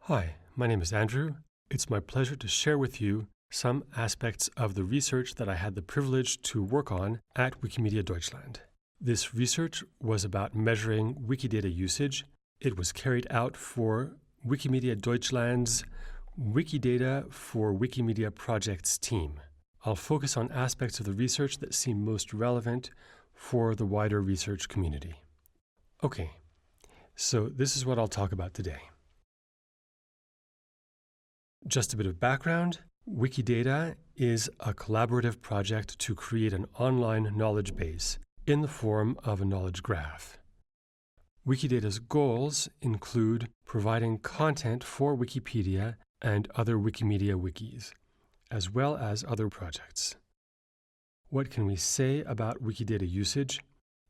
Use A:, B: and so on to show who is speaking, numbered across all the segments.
A: Hi, my name is Andrew. It's my pleasure to share with you some aspects of the research that I had the privilege to work on at Wikimedia Deutschland. This research was about measuring Wikidata usage. It was carried out for Wikimedia Deutschland's Wikidata for Wikimedia projects team. I'll focus on aspects of the research that seem most relevant for the wider research community. Okay, so this is what I'll talk about today. Just a bit of background. Wikidata is a collaborative project to create an online knowledge base in the form of a knowledge graph. Wikidata's goals include providing content for Wikipedia and other Wikimedia wikis, as well as other projects. What can we say about Wikidata usage?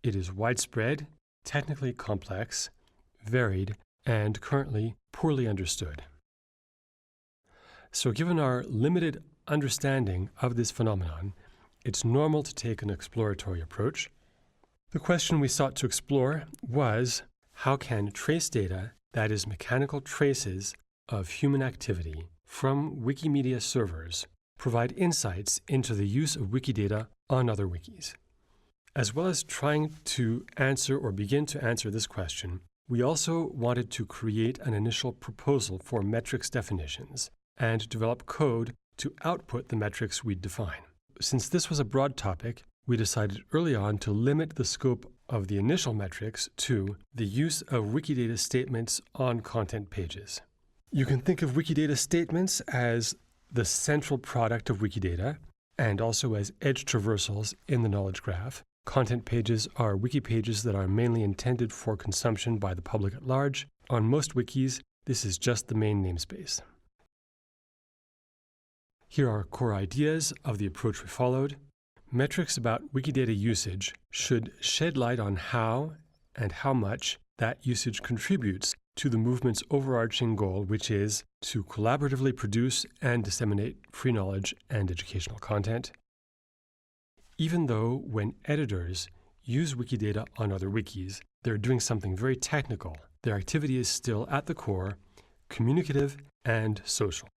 A: It is widespread, technically complex, varied, and currently poorly understood. So given our limited understanding of this phenomenon, it's normal to take an exploratory approach. The question we sought to explore was, how can trace data, that is mechanical traces of human activity from Wikimedia servers, provide insights into the use of Wikidata on other wikis? As well as trying to answer or begin to answer this question, we also wanted to create an initial proposal for metrics definitions and develop code to output the metrics we'd define. Since this was a broad topic, we decided early on to limit the scope of the initial metrics to the use of Wikidata statements on content pages. You can think of Wikidata statements as the central product of Wikidata and also as edge traversals in the knowledge graph. Content pages are wiki pages that are mainly intended for consumption by the public at large. On most wikis, this is just the main namespace. Here are core ideas of the approach we followed. Metrics about Wikidata usage should shed light on how and how much that usage contributes to the movement's overarching goal, which is to collaboratively produce and disseminate free knowledge and educational content. Even though when editors use Wikidata on other wikis, they're doing something very technical, their activity is still at the core communicative and social.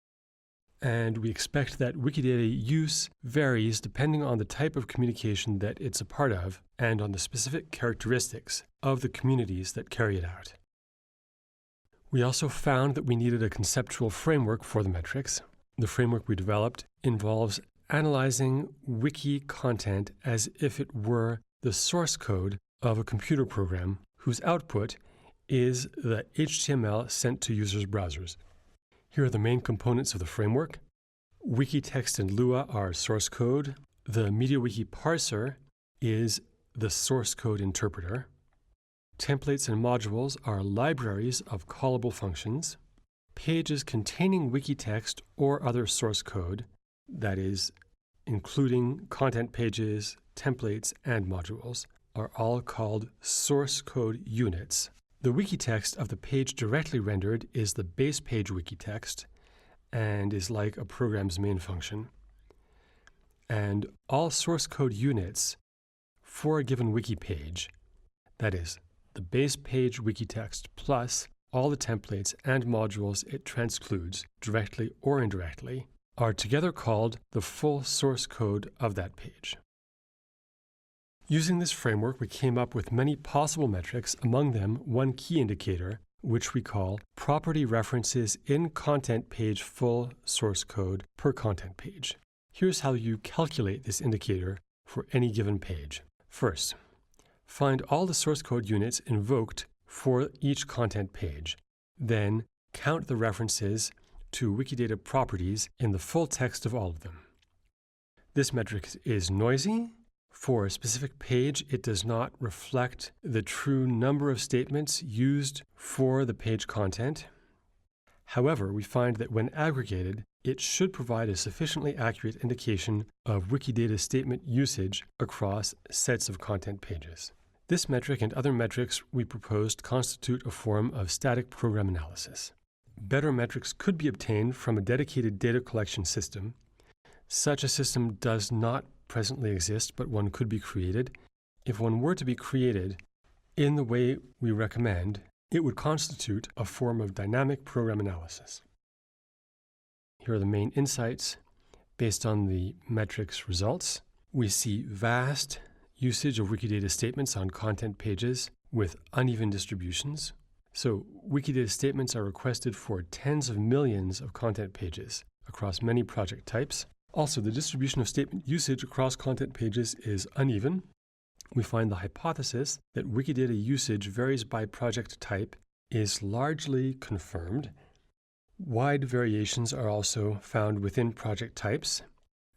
A: And we expect that Wikidata use varies depending on the type of communication that it's a part of and on the specific characteristics of the communities that carry it out. We also found that we needed a conceptual framework for the metrics. The framework we developed involves analyzing wiki content as if it were the source code of a computer program whose output is the HTML sent to users' browsers. Here are the main components of the framework. Wikitext and Lua are source code. The MediaWiki parser is the source code interpreter. Templates and modules are libraries of callable functions. Pages containing wiki text or other source code, that is, including content pages, templates, and modules, are all called source code units. The wiki text of the page directly rendered is the base page wiki text and is like a program's main function. And all source code units for a given wiki page, that is, the base page wiki text plus all the templates and modules it transcludes, directly or indirectly, are together called the full source code of that page. Using this framework, we came up with many possible metrics, among them one key indicator, which we call property references in content page full source code per content page. Here's how you calculate this indicator for any given page. First, find all the source code units invoked for each content page. Then, count the references to Wikidata properties in the full text of all of them. This metric is noisy. For a specific page, it does not reflect the true number of statements used for the page content. However, we find that when aggregated, it should provide a sufficiently accurate indication of Wikidata statement usage across sets of content pages. This metric and other metrics we proposed constitute a form of static program analysis. Better metrics could be obtained from a dedicated data collection system. Such a system does not presently exist, but one could be created. If one were to be created in the way we recommend, it would constitute a form of dynamic program analysis. Here are the main insights based on the metrics results. We see vast usage of Wikidata statements on content pages with uneven distributions. So Wikidata statements are requested for tens of millions of content pages across many project types. Also, the distribution of statement usage across content pages is uneven. We find the hypothesis that Wikidata usage varies by project type is largely confirmed. Wide variations are also found within project types,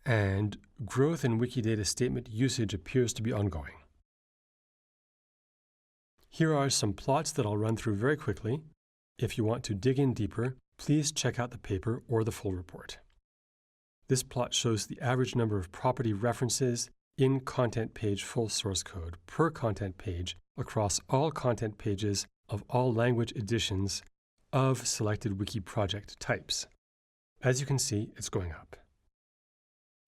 A: and growth in Wikidata statement usage appears to be ongoing. Here are some plots that I'll run through very quickly. If you want to dig in deeper, please check out the paper or the full report. This plot shows the average number of property references in content page full source code per content page across all content pages of all language editions of selected wiki project types. As you can see, it's going up.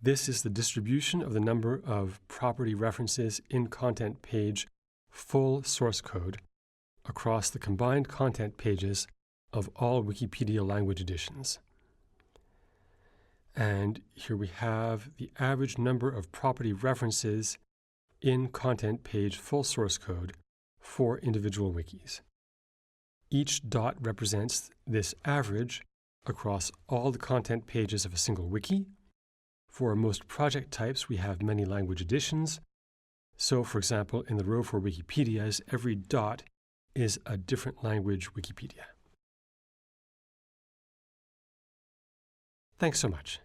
A: This is the distribution of the number of property references in content page full source code across the combined content pages of all Wikipedia language editions. And here we have the average number of property references in content page full source code for individual wikis. Each dot represents this average across all the content pages of a single wiki. For most project types, we have many language editions. So, for example, in the row for Wikipedias, every dot is a different language Wikipedia. Thanks so much.